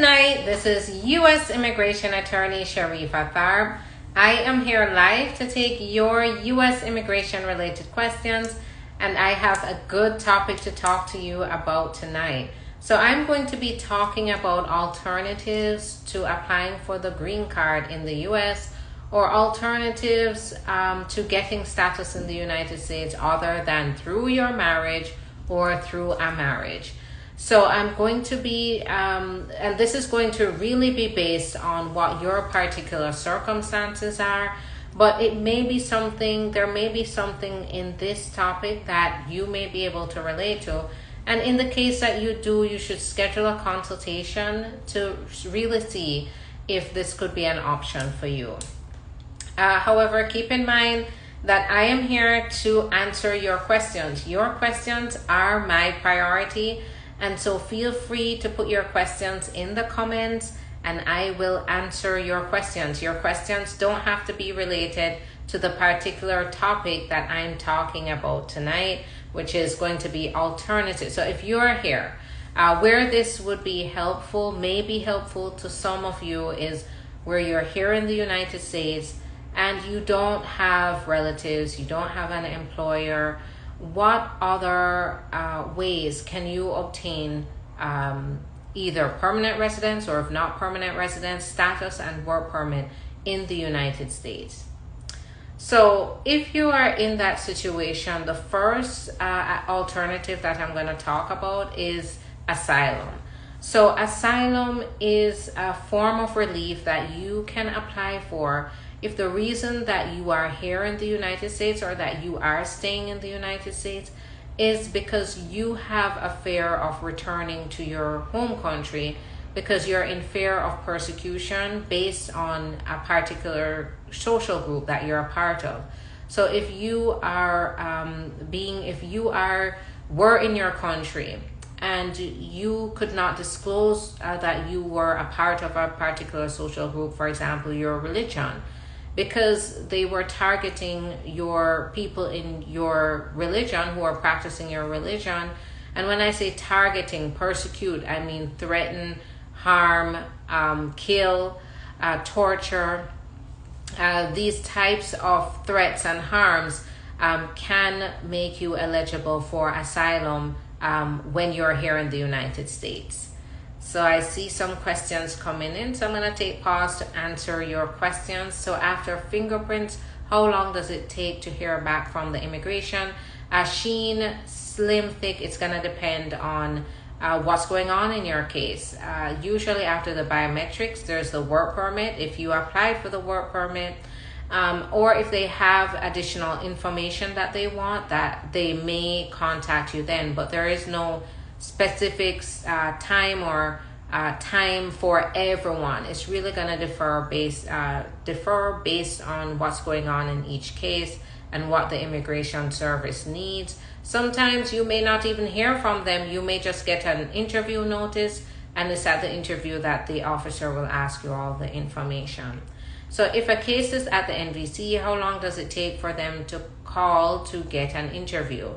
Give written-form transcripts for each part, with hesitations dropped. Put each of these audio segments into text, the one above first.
night. This is U.S. Immigration Attorney Sharifa Tharpe. I am here live to take your U.S. immigration related questions, and I have a good topic to talk to you about tonight. So I'm going to be talking about alternatives to applying for the green card in the U.S. or alternatives to getting status in the United States other than through your marriage or through a marriage. So I'm going to be, and this is going to really be based on what your particular circumstances are, but it may be something, there may be something in this topic that you may be able to relate to. And in the case that you do, you should schedule a consultation to really see if this could be an option for you. However, keep in mind that I am here to answer your questions. Your questions are my priority. And so feel free to put your questions in the comments and I will answer your questions. Your questions don't have to be related to the particular topic that I'm talking about tonight, which is going to be alternatives. So if you're here, where this would be helpful, may be helpful to some of you, is where you're here in the United States and you don't have relatives, you don't have an employer. What other ways can you obtain either permanent residence or, if not permanent residence, status and work permit in the United States? So if you are in that situation, the first alternative that I'm going to talk about is asylum. So asylum is a form of relief that you can apply for if the reason that you are here in the United States or that you are staying in the United States is because you have a fear of returning to your home country because you're in fear of persecution based on a particular social group that you're a part of. So if you are were in your country and you could not disclose that you were a part of a particular social group, for example, your religion, because they were targeting your people in your religion who are practicing your religion. And when I say targeting, persecute, I mean threaten, harm, kill, torture. These types of threats and harms can make you eligible for asylum when you're here in the United States. So I see some questions coming in, so I'm going to take pause to answer your questions. So after fingerprints, how long does it take to hear back from the immigration? Sheen, slim, thick, it's going to depend on what's going on in your case. Usually after the biometrics, there's the work permit. If you apply for the work permit, or if they have additional information that they want, that they may contact you then, but there is no specific time or time for everyone. It's really going to differ based on what's going on in each case and what the immigration service needs. Sometimes you may not even hear from them. You may just get an interview notice, and it's at the interview that the officer will ask you all the information. So if a case is at the NVC, how long does it take for them to call to get an interview?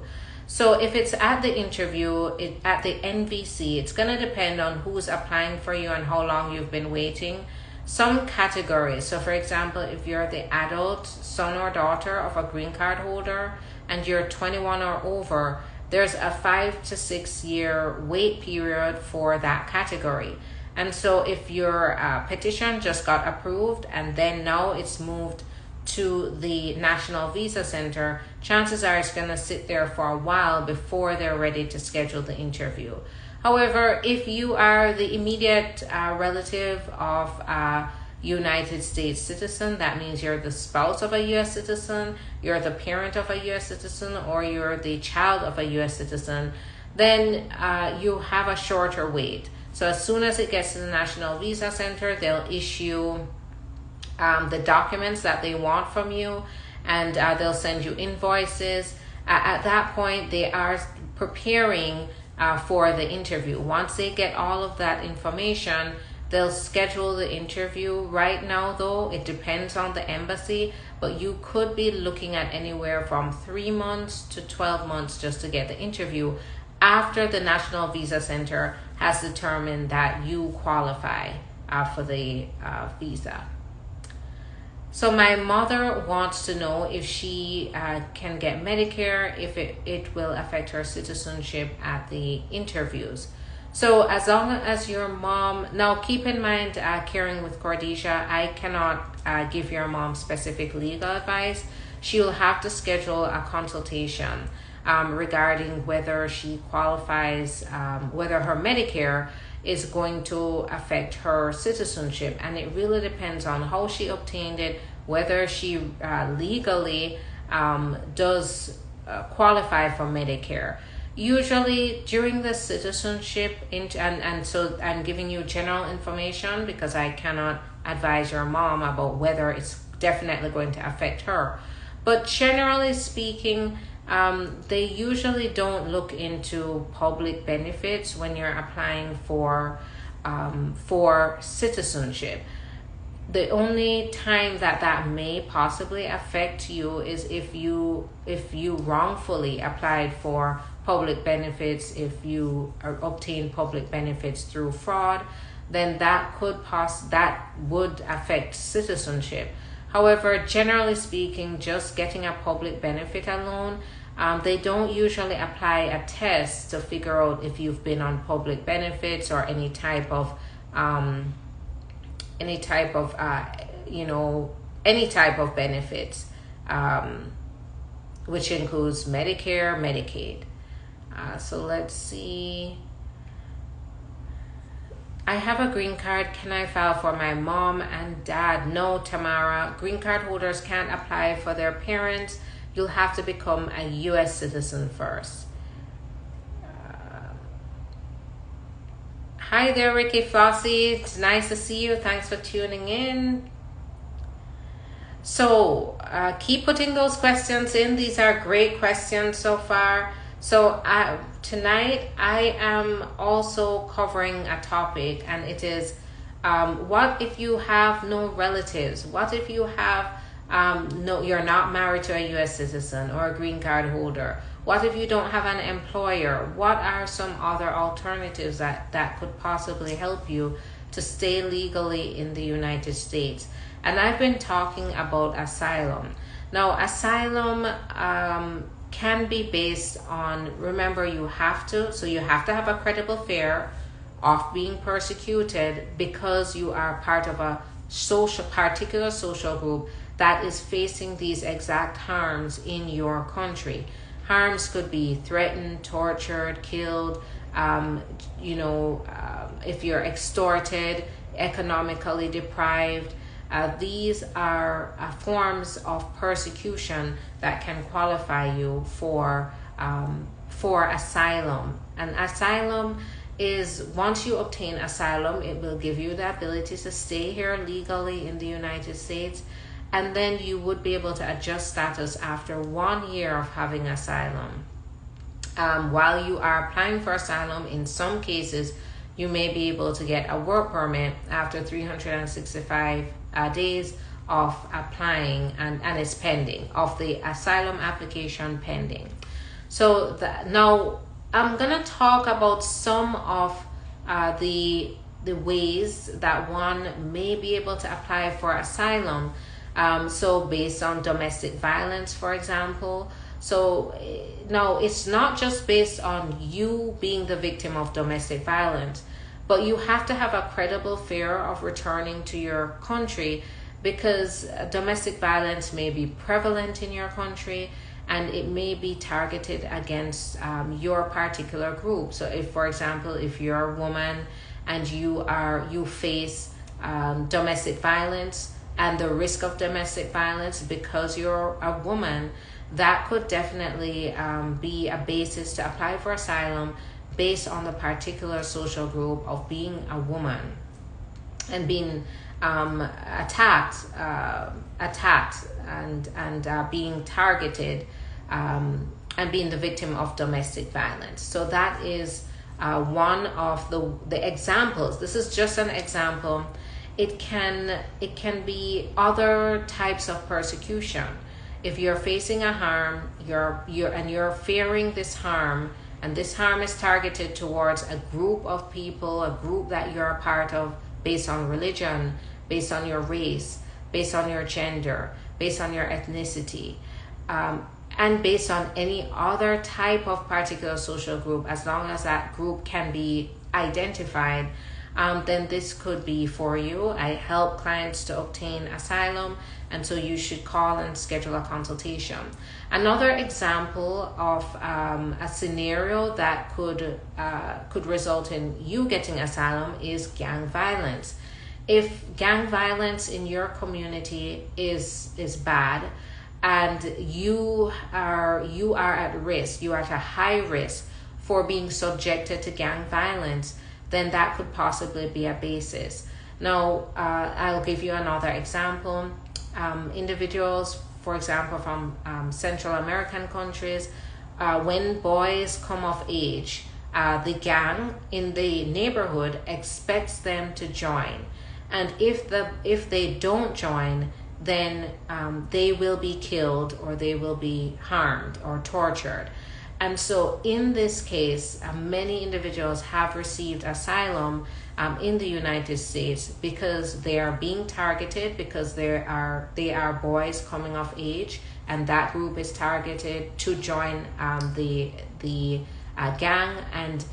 So if it's at the interview, at the NVC, it's going to depend on who's applying for you and how long you've been waiting. Some categories, so for example, if you're the adult son or daughter of a green card holder and you're 21 or over, there's a 5 to 6 year wait period for that category. And so if your petition just got approved and then now it's moved to the National Visa Center, chances are it's going to sit there for a while before they're ready to schedule the interview. However, if you are the immediate relative of a United States citizen, that means you're the spouse of a U.S. citizen, you're the parent of a U.S. citizen, or you're the child of a U.S. citizen, then you have a shorter wait. So as soon as it gets to the National Visa Center, they'll issue the documents that they want from you, and they'll send you invoices. At that point, they are preparing for the interview. Once they get all of that information, they'll schedule the interview. Right now, though, it depends on the embassy, but you could be looking at anywhere from 3 months to 12 months just to get the interview. after the National Visa Center has determined that you qualify for the visa. So my mother wants to know if she can get Medicare, if it will affect her citizenship at the interviews. So as long as your mom, now keep in mind, Caring with Cordesia, I cannot give your mom specific legal advice. She will have to schedule a consultation regarding whether she qualifies, whether her Medicare is going to affect her citizenship. And it really depends on how she obtained it, whether she legally does qualify for Medicare. Usually during the citizenship, so I'm giving you general information because I cannot advise your mom about whether it's definitely going to affect her. But generally speaking, they usually don't look into public benefits when you're applying for citizenship. The only time that may possibly affect you is if you wrongfully applied for public benefits, if you obtain public benefits through fraud, then that would affect citizenship. However, generally speaking, just getting a public benefit alone, they don't usually apply a test to figure out if you've been on public benefits or any type of benefits, which includes Medicare, Medicaid. So let's see. I have a green card. Can I file for my mom and dad? No, Tamara. Green card holders can't apply for their parents. You'll have to become a U.S. citizen first. Hi there, Ricky Flossie. It's nice to see you. Thanks for tuning in. So keep putting those questions in. These are great questions so far. So tonight I am also covering a topic, and it is what if you have no relatives? What if you have you're not married to a U.S. citizen or a green card holder? What if you don't have an employer? What are some other alternatives that could possibly help you to stay legally in the United States? And I've been talking about asylum. Now, asylum can be based on, remember, you have to have a credible fear of being persecuted because you are part of a particular social group that is facing these exact harms in your country. Harms could be threatened, tortured, killed, if you're extorted, economically deprived. These are forms of persecution that can qualify you for asylum. And asylum is, once you obtain asylum, it will give you the ability to stay here legally in the United States, and then you would be able to adjust status after 1 year of having asylum. While you are applying for asylum, in some cases, you may be able to get a work permit after 365 days of applying, and it's pending, of the asylum application pending. So now I'm going to talk about some of the ways that one may be able to apply for asylum. So based on domestic violence, for example. So now it's not just based on you being the victim of domestic violence, but you have to have a credible fear of returning to your country, because domestic violence may be prevalent in your country and it may be targeted against your particular group. So if, for example, if you're a woman and you face domestic violence and the risk of domestic violence because you're a woman, that could definitely be a basis to apply for asylum based on the particular social group of being a woman and being attacked and being targeted and being the victim of domestic violence. So that is one of the examples. This is just an example. It can be other types of persecution. If you're facing a harm, you're fearing this harm, and this harm is targeted towards a group of people, a group that you're a part of, based on religion, based on your race, based on your gender, based on your ethnicity, and based on any other type of particular social group, as long as that group can be identified, then this could be for you. I help clients to obtain asylum, and so you should call and schedule a consultation. Another example of a scenario that could result in you getting asylum is gang violence. If gang violence in your community is bad, and you are at risk, you are at a high risk for being subjected to gang violence, then that could possibly be a basis. Now, I'll give you another example. Individuals, for example, from Central American countries, when boys come of age, the gang in the neighborhood expects them to join. And if they don't join, then they will be killed, or they will be harmed or tortured. And so in this case, many individuals have received asylum in the United States because they are being targeted, because they are boys coming of age, and that group is targeted to join the gang, and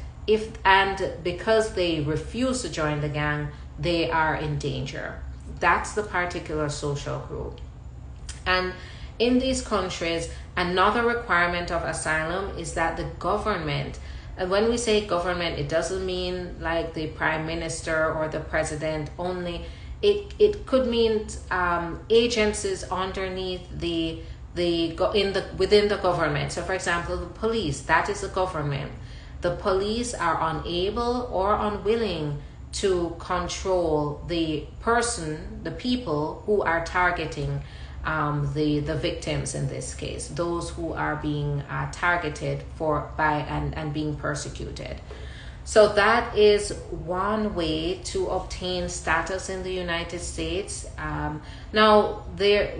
because they refuse to join the gang, they are in danger. That's the particular social group. And in these countries, another requirement of asylum is that the government, and when we say government, it doesn't mean like the prime minister or the president only. It could mean agencies underneath within the government. So for example, the police, that is the government. The police are unable or unwilling to control the people who are targeting the victims in this case, those who are being targeted and being persecuted. So that is one way to obtain status in the United States. Now,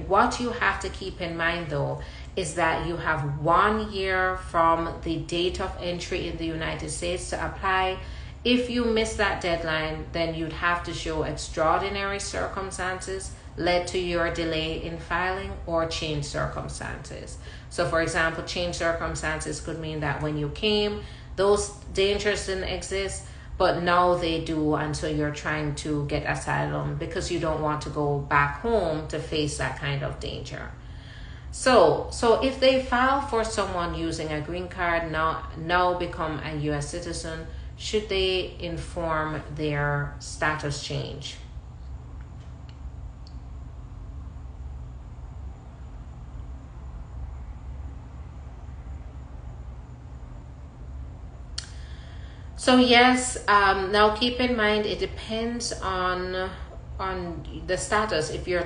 what you have to keep in mind though is that you have 1 year from the date of entry in the United States to apply. If you miss that deadline, then you'd have to show extraordinary circumstances led to your delay in filing, or change circumstances. So for example, change circumstances could mean that when you came, those dangers didn't exist, but now they do, and so you're trying to get asylum because you don't want to go back home to face that kind of danger. So if they file for someone using a green card, now become a US citizen, should they inform their status change? So yes, now keep in mind it depends on the status. If you're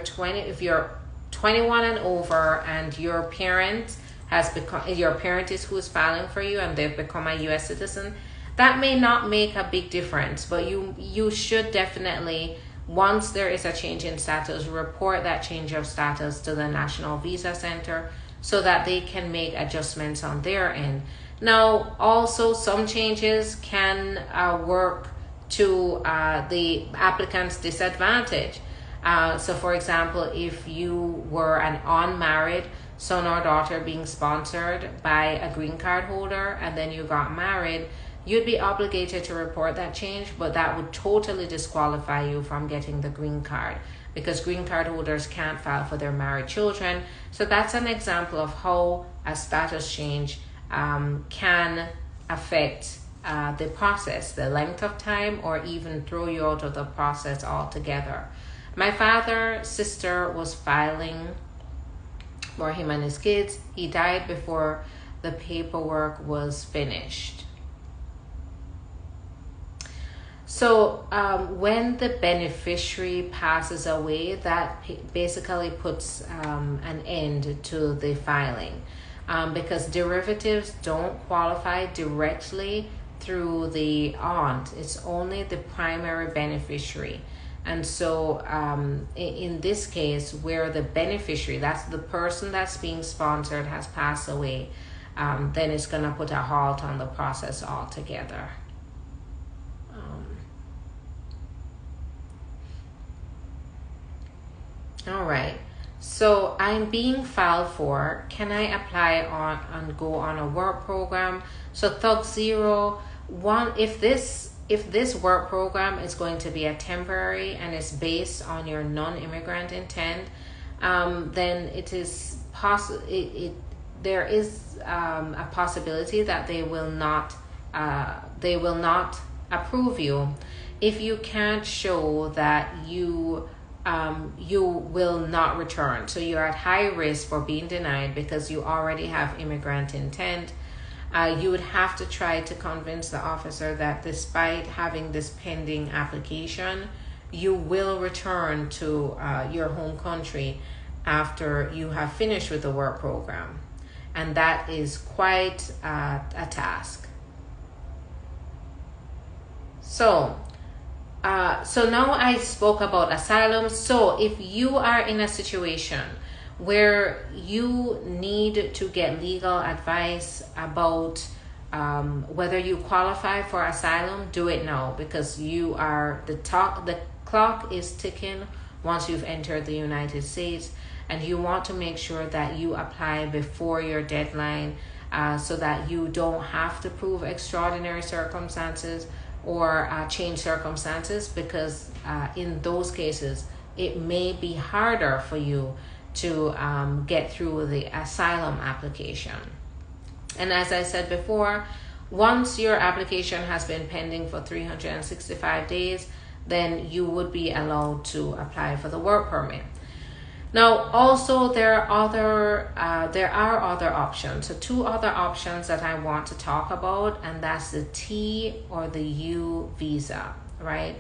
21 and over, and your parent is who's filing for you, and they've become a US citizen, that may not make a big difference, but you should definitely, once there is a change in status, report that change of status to the National Visa Center so that they can make adjustments on their end. Now, also some changes can work to the applicant's disadvantage. So for example, if you were an unmarried son or daughter being sponsored by a green card holder, and then you got married, you'd be obligated to report that change, but that would totally disqualify you from getting the green card, because green card holders can't file for their married children. So that's an example of how a status change can affect the process, the length of time, or even throw you out of the process altogether. My father's sister was filing for him and his kids. He died before the paperwork was finished. So when the beneficiary passes away, that basically puts an end to the filing, because derivatives don't qualify directly through the aunt. It's only the primary beneficiary. And so in this case, where the beneficiary, that's the person that's being sponsored, has passed away, then it's going to put a halt on the process altogether. All right. So I'm being filed for. Can I apply on and go on a work program? So Thug 01, if this work program is going to be a temporary and it's based on your non-immigrant intent, then it is there is a possibility that they will not approve you if you can't show that you will not return. So you're at high risk for being denied because you already have immigrant intent. You would have to try to convince the officer that despite having this pending application, you will return to your home country after you have finished with the work program. And that is quite a task. So now I spoke about asylum. So if you are in a situation where you need to get legal advice about whether you qualify for asylum, do it now, because the clock is ticking once you've entered the United States, and you want to make sure that you apply before your deadline so that you don't have to prove extraordinary circumstances or change circumstances, because in those cases it may be harder for you to get through the asylum application. And as I said before, once your application has been pending for 365 days, then you would be allowed to apply for the work permit. Now, also there are other options. So two other options that I want to talk about, and that's the T or the U visa, right?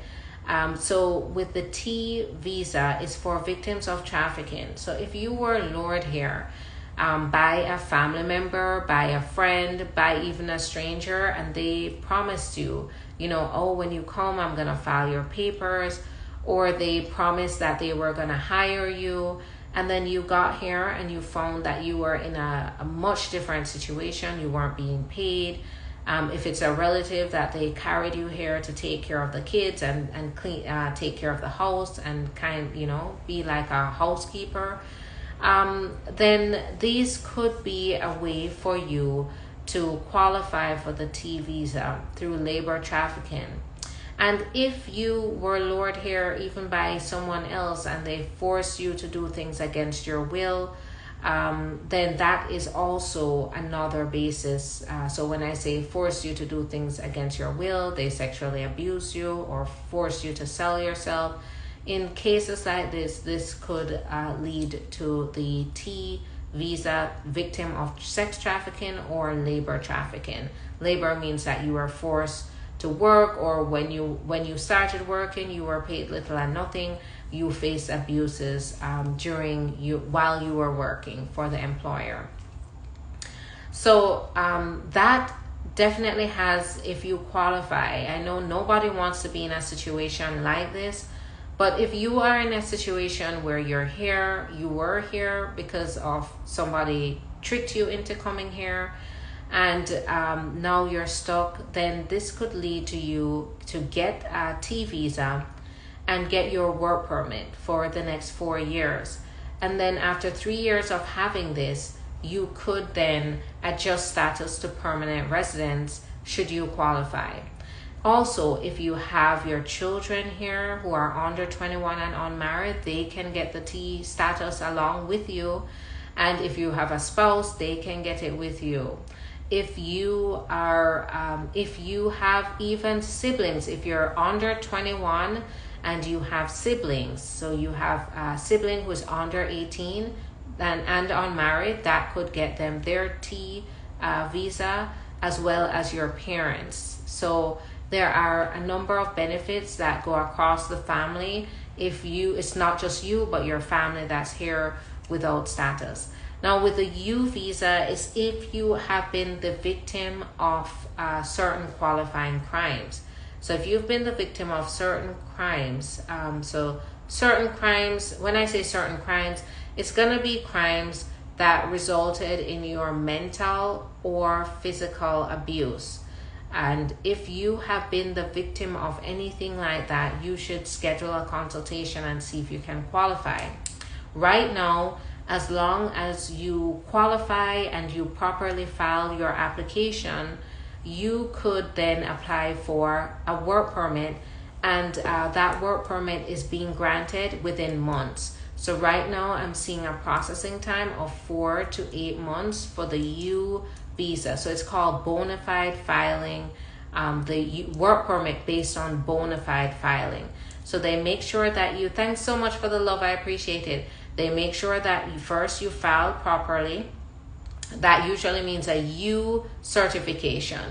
So with the T visa, is for victims of trafficking. So if you were lured here by a family member, by a friend, by even a stranger, and they promised you, oh, when you come, I'm going to file your papers, or they promised that they were going to hire you, and then you got here and you found that you were in a much different situation, you weren't being paid. If it's a relative that they carried you here to take care of the kids and clean, take care of the house and be like a housekeeper, then these could be a way for you to qualify for the T visa through labor trafficking. And if you were lured here even by someone else and they forced you to do things against your will, then that is also another basis. So when I say force you to do things against your will, they sexually abuse you or force you to sell yourself. In cases like this could lead to the T visa, victim of sex trafficking or labor trafficking. Labor means that you were forced to work, or when you started working, you were paid little and nothing. You faced abuses while you were working for the employer. So that definitely has, if you qualify. I know nobody wants to be in a situation like this, but if you are in a situation where you were here because of somebody tricked you into coming here, and now you're stuck, then this could lead to you to get a T visa and get your work permit for the next 4 years. And then after 3 years of having this, you could then adjust status to permanent residence should you qualify. Also, if you have your children here who are under 21 and unmarried, they can get the T status along with you. And if you have a spouse, they can get it with you. If you have even siblings, if you're under 21 and you have siblings, so you have a sibling who is under 18 and unmarried, that could get them their T visa, as well as your parents. So there are a number of benefits that go across the family. It's not just you, but your family that's here without status. Now with the U visa is if you have been the victim of certain qualifying crimes. So if you've been the victim of certain crimes, so certain crimes, when I say certain crimes, it's going to be crimes that resulted in your mental or physical abuse. And if you have been the victim of anything like that, you should schedule a consultation and see if you can qualify. Right now, as long as you qualify and you properly file your application, you could then apply for a work permit, and that work permit is being granted within months. So right now I'm seeing a processing time of 4 to 8 months for the U visa. So it's called bona fide filing, the work permit based on bona fide filing. So they make sure that you, thanks so much for the love, I appreciate it. They make sure that you file properly. That usually means a U certification.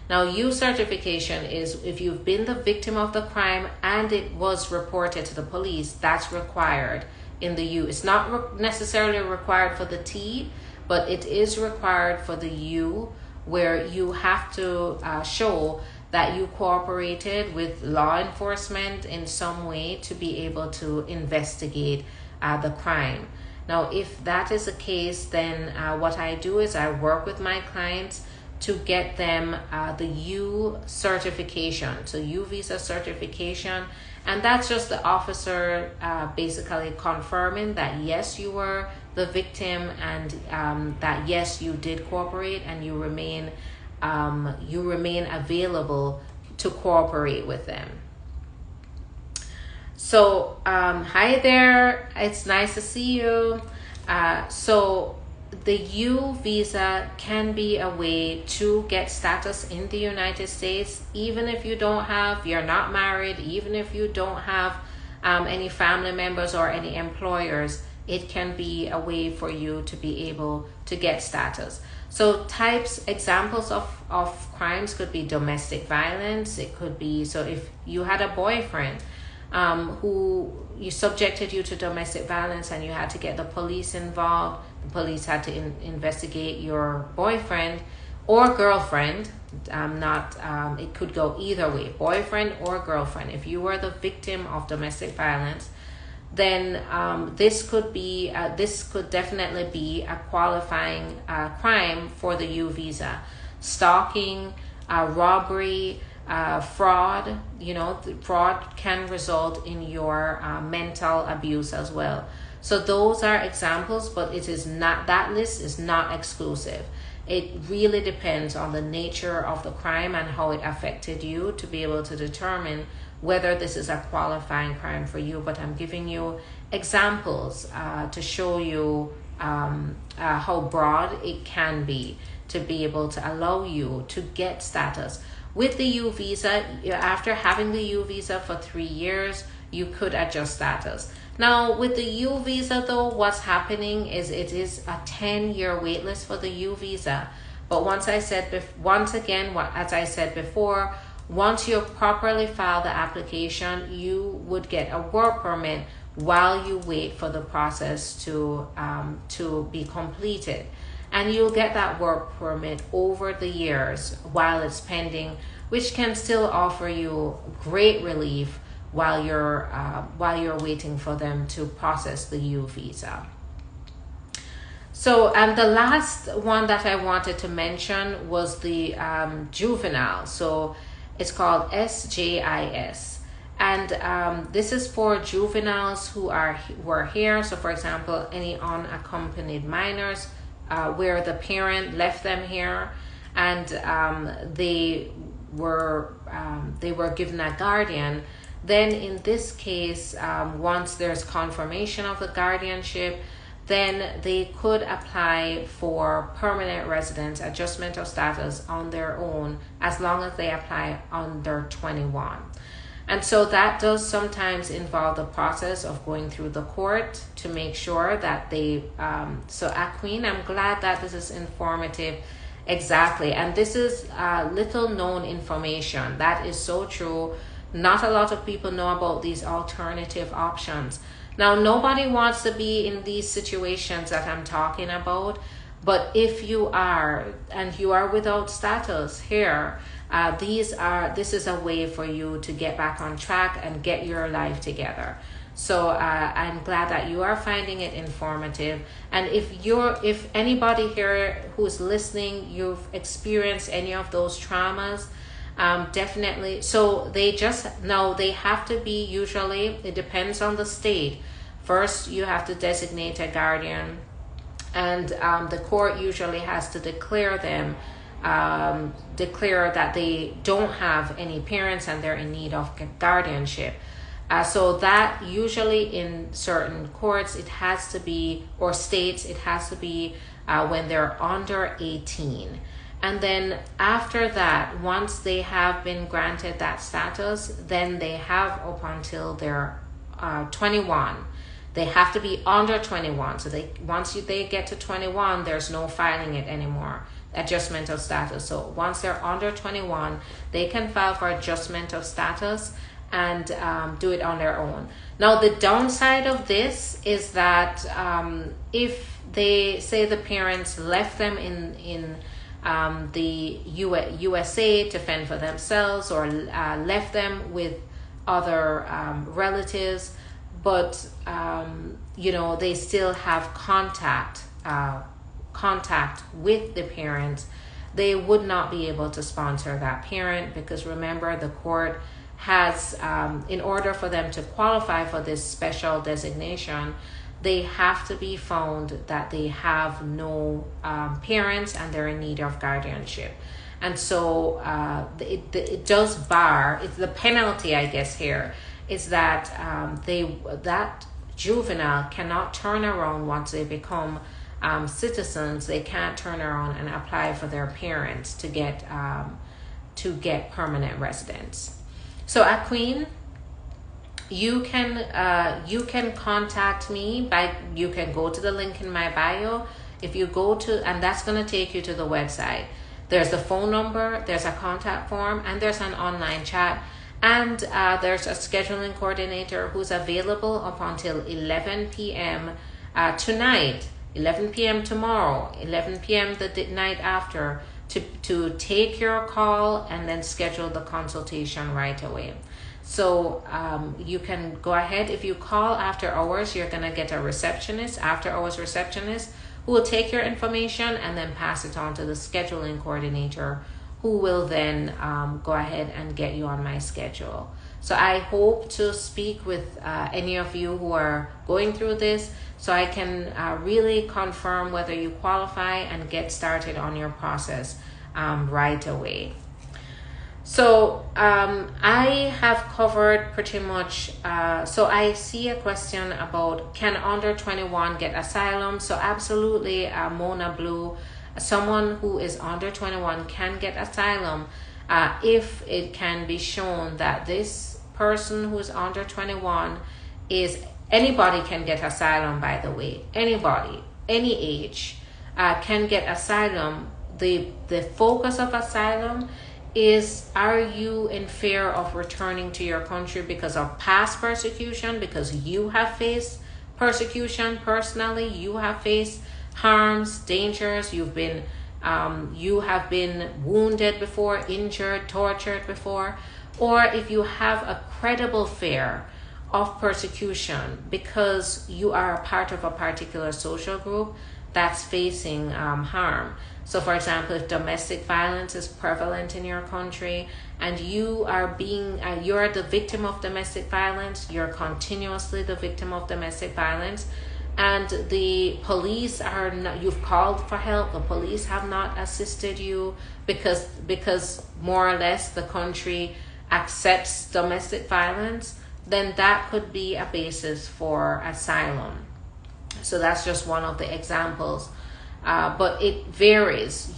Now, U certification is if you've been the victim of the crime and it was reported to the police, that's required in the U. It's not necessarily required for the T, but it is required for the U, where you have to show that you cooperated with law enforcement in some way to be able to investigate the crime. Now, if that is the case, then what I do is I work with my clients to get them the U certification, so U visa certification, and that's just the officer basically confirming that yes, you were the victim, and that yes, you did cooperate, and you remain available to cooperate with them. So hi there, it's nice to see you. So the U visa can be a way to get status in the United States, even if you're not married, even if you don't have any family members or any employers. It can be a way for you to be able to get status. So examples of crimes could be domestic violence. It could be, so if you had a boyfriend who subjected you to domestic violence and you had to get the police involved, the police had to investigate your boyfriend or girlfriend. It could go either way, boyfriend or girlfriend. If you were the victim of domestic violence, then this could definitely be a qualifying crime for the U visa. Stalking, robbery, fraud. Fraud can result in your mental abuse as well. So those are examples, but that list is not exclusive. It really depends on the nature of the crime and how it affected you to be able to determine whether this is a qualifying crime for you. But I'm giving you examples to show you how broad it can be to be able to allow you to get status. With the U visa, after having the U visa for 3 years, you could adjust status. Now, with the U visa though, what's happening is it is a 10-year wait list for the U visa. But as I said before, once you properly file the application, you would get a work permit while you wait for the process to be completed. And you'll get that work permit over the years while it's pending, which can still offer you great relief while you're waiting for them to process the U visa. So, and the last one that I wanted to mention was the juvenile. So it's called SJIS. And this is for juveniles who are here. So for example, any unaccompanied minors where the parent left them here, and they were given a guardian. Then in this case, once there's confirmation of the guardianship, then they could apply for permanent residence, adjustment of status on their own, as long as they apply under 21. And so that does sometimes involve the process of going through the court to make sure that they, so Aqueen, I'm glad that this is informative. Exactly. And this is little known information. That is so true. Not a lot of people know about these alternative options. Now, nobody wants to be in these situations that I'm talking about, but if you are, and you are without status here, this is a way for you to get back on track and get your life together. So I'm glad that you are finding it informative. And if anybody here who's listening, you've experienced any of those traumas, definitely. So they have to be, usually it depends on the state. First, you have to designate a guardian, and the court usually has to declare that they don't have any parents and they're in need of guardianship. So that usually in certain courts it has to be, or states it has to be when they're under 18. And then after that, once they have been granted that status, then they have up until they're 21. They have to be under 21. So once they get to 21, there's no filing it anymore. Adjustment of status. So once they're under 21, they can file for adjustment of status and do it on their own. Now, the downside of this is that if they say the parents left them in the USA to fend for themselves, or left them with other relatives, but they still have contact with the parents, they would not be able to sponsor that parent, because remember, the court has, in order for them to qualify for this special designation, they have to be found that they have no parents and they're in need of guardianship. And so it does bar, it's the penalty, I guess, here is that that juvenile cannot turn around once they become citizens. They can't turn around and apply for their parents to get permanent residence. So at Queen, you can contact me you can go to the link in my bio. If you go to, and that's going to take you to the website. There's the phone number, there's a contact form, and there's an online chat, and there's a scheduling coordinator who's available up until 11 p.m. Tonight, 11 p.m. tomorrow, 11 p.m. the night after, to take your call and then schedule the consultation right away. So you can go ahead. If you call after hours, you're going to get a after hours receptionist, who will take your information and then pass it on to the scheduling coordinator, who will then go ahead and get you on my schedule. So I hope to speak with any of you who are going through this, so I can really confirm whether you qualify and get started on your process right away. So I have covered pretty much, so I see a question about, can under 21 get asylum? So absolutely, Mona Blue, someone who is under 21 can get asylum if it can be shown that this person who is under 21 anybody can get asylum, by the way. Anybody, any age can get asylum. The focus of asylum is, are you in fear of returning to your country because of past persecution, because you have faced persecution personally, you have faced harms, dangers, you have been wounded before, injured, tortured before, or if you have a credible fear of persecution because you are a part of a particular social group that's facing harm. So for example, if domestic violence is prevalent in your country and you are you're the victim of domestic violence, you're continuously the victim of domestic violence, and the police you've called for help, the police have not assisted you because more or less the country accepts domestic violence, then that could be a basis for asylum. So that's just one of the examples. But it varies.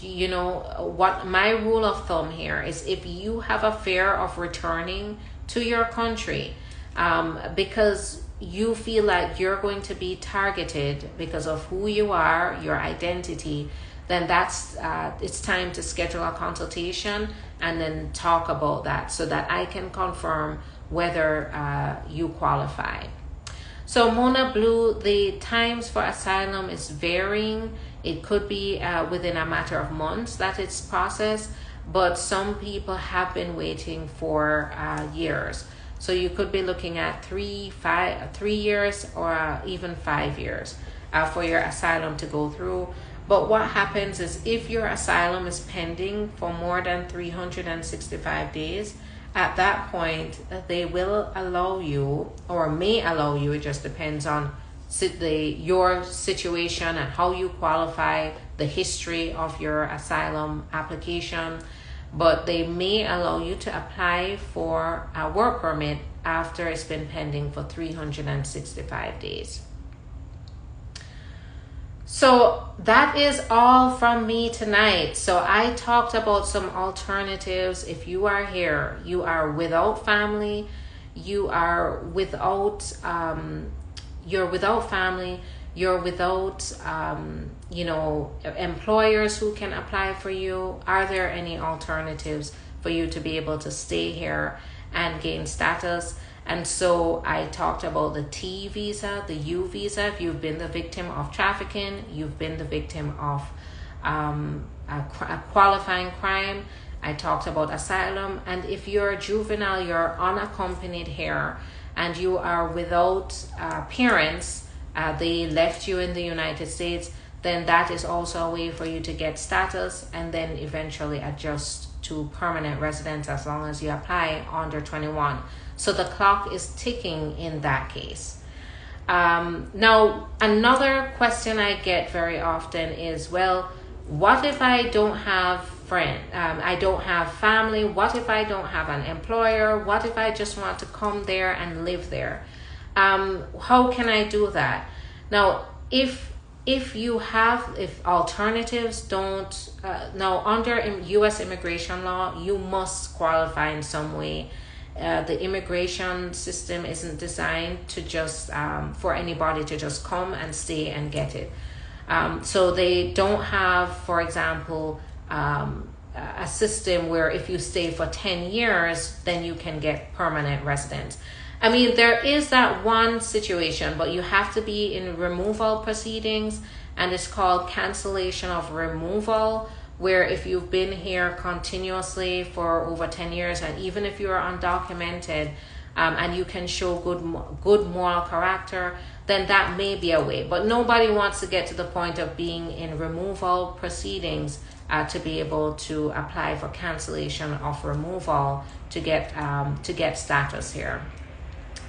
What my rule of thumb here is, if you have a fear of returning to your country because you feel like you're going to be targeted because of who you are, your identity, then it's time to schedule a consultation and then talk about that, so that I can confirm whether you qualify. So Mona Blue, the times for asylum is varying. It could be within a matter of months that it's processed, but some people have been waiting for years. So you could be looking at 3 years or even 5 years for your asylum to go through. But what happens is if your asylum is pending for more than 365 days, at that point, they will allow you, or may allow you, it just depends on your situation and how you qualify, the history of your asylum application, but they may allow you to apply for a work permit after it's been pending for 365 days. So that is all from me tonight. So I talked about some alternatives. If you are here, you are without family, you're without family, you're without employers who can apply for you. Are there any alternatives for you to be able to stay here and gain status? And so I talked about the T visa, the U visa. If you've been the victim of trafficking, you've been the victim of a qualifying crime. I talked about asylum. And if you're a juvenile, you're unaccompanied here, and you are without parents, they left you in the United States, then that is also a way for you to get status and then eventually adjust to permanent residence as long as you apply under 21. So the clock is ticking in that case. Now, another question I get very often is, well, what if I don't have friends? I don't have family. What if I don't have an employer? What if I just want to come there and live there? How can I do that? Now, if alternatives don't, now under U.S. immigration law, you must qualify in some way. The immigration system isn't designed to just for anybody to just come and stay and get it. So they don't have, for example, a system where if you stay for 10 years, then you can get permanent residence. I mean, there is that one situation, but you have to be in removal proceedings, and it's called cancellation of removal, where if you've been here continuously for over 10 years, and even if you're undocumented, and you can show good moral character, then that may be a way. But nobody wants to get to the point of being in removal proceedings to be able to apply for cancellation of removal to get status here.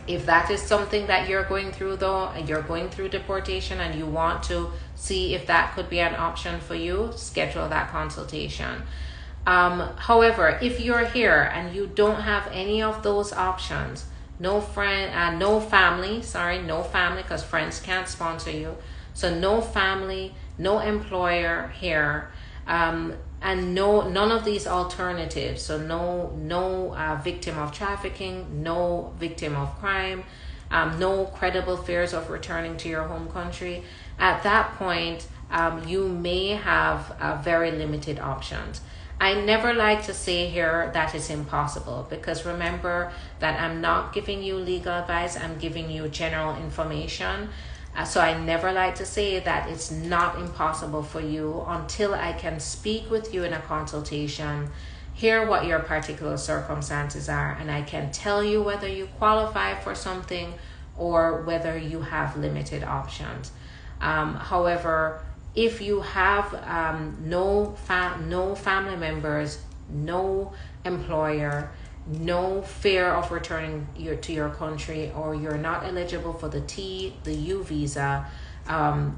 If that is something that you're going through, though, and you're going through deportation and you want to see if that could be an option for you, schedule that consultation. However, if you're here and you don't have any of those options, no family, because friends can't sponsor you. So no family, no employer here, and none of these alternatives. So no victim of trafficking, no victim of crime, no credible fears of returning to your home country. At that point, you may have very limited options. I never like to say here that it's impossible, because remember that I'm not giving you legal advice, I'm giving you general information. So I never like to say that it's not impossible for you until I can speak with you in a consultation, hear what your particular circumstances are, and I can tell you whether you qualify for something or whether you have limited options. However, if you have no family members, no employer, no fear of returning to your country, or you're not eligible for the U visa,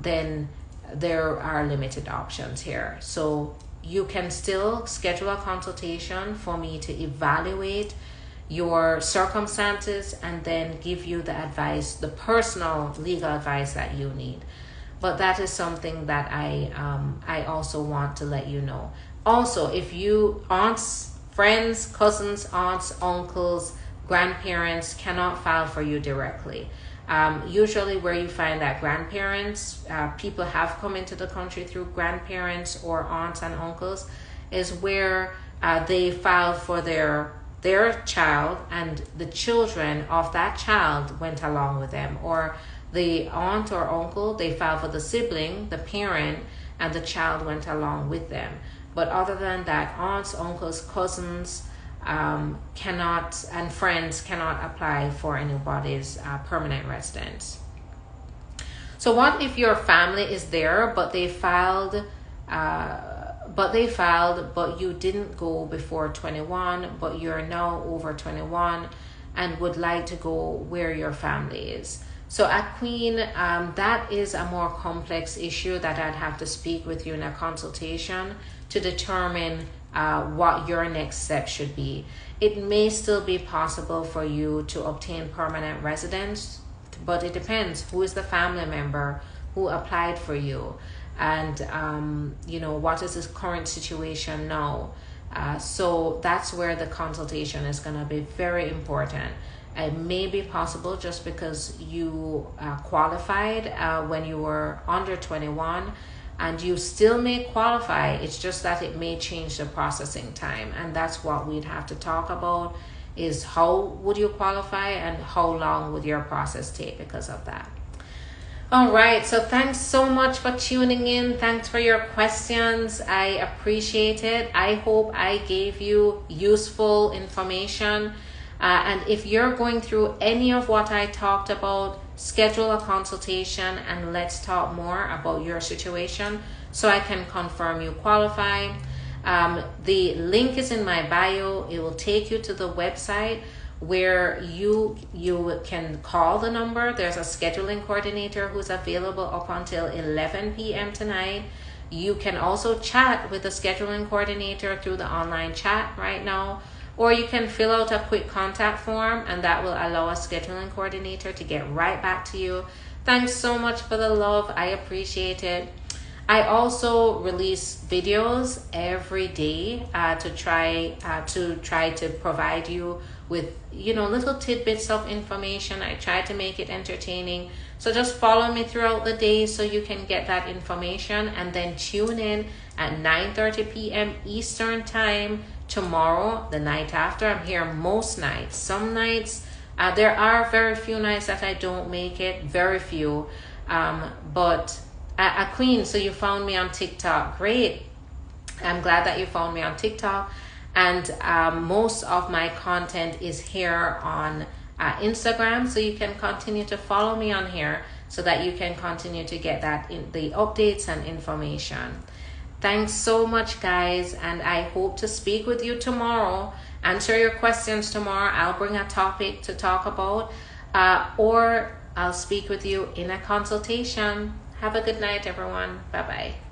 then there are limited options here. So you can still schedule a consultation for me to evaluate your circumstances and then give you the advice, the personal legal advice that you need. But that is something that I also want to let you know. Also, if you friends, cousins, aunts, uncles, grandparents cannot file for you directly. Usually where you find that grandparents, people have come into the country through grandparents or aunts and uncles, is where they file for their child, and the children of that child went along with them. Or the aunt or uncle, they file for the sibling, the parent, and the child went along with them. But other than that, aunts, uncles, cousins, cannot, and friends cannot apply for anybody's permanent residence. So what if your family is there, but they filed, but you didn't go before 21, but you're now over 21 and would like to go where your family is? So at Queen, that is a more complex issue that I'd have to speak with you in a consultation to determine what your next step should be. It may still be possible for you to obtain permanent residence, but it depends who is the family member who applied for you, and what is his current situation now. So that's where the consultation is going to be very important. It may be possible just because you qualified when you were under 21, and you still may qualify. It's just that it may change the processing time, and that's what we'd have to talk about, is how would you qualify and how long would your process take because of that. All right, so thanks so much for tuning in. Thanks for your questions. I appreciate it. I hope I gave you useful information. And if you're going through any of what I talked about, schedule a consultation and let's talk more about your situation so I can confirm you qualify. The link is in my bio. It will take you to the website where you can call the number. There's a scheduling coordinator who's available up until 11 p.m. tonight. You can also chat with the scheduling coordinator through the online chat right now, or you can fill out a quick contact form, and that will allow a scheduling coordinator to get right back to you. Thanks so much for the love. I appreciate it. I also release videos every day to try to provide you with little tidbits of information. I try to make it entertaining. So just follow me throughout the day so you can get that information, and then tune in at 9:30 p.m. Eastern time tomorrow, the night after. I'm here most nights. Some nights, there are very few nights that I don't make it, very few. But a Queen, so you found me on TikTok. Great. I'm glad that you found me on TikTok. And most of my content is here on Instagram, so you can continue to follow me on here so that you can continue to get the updates and information. Thanks so much, guys, and I hope to speak with you tomorrow. Answer your questions tomorrow. I'll bring a topic to talk about, or I'll speak with you in a consultation. Have a good night, everyone. Bye-bye.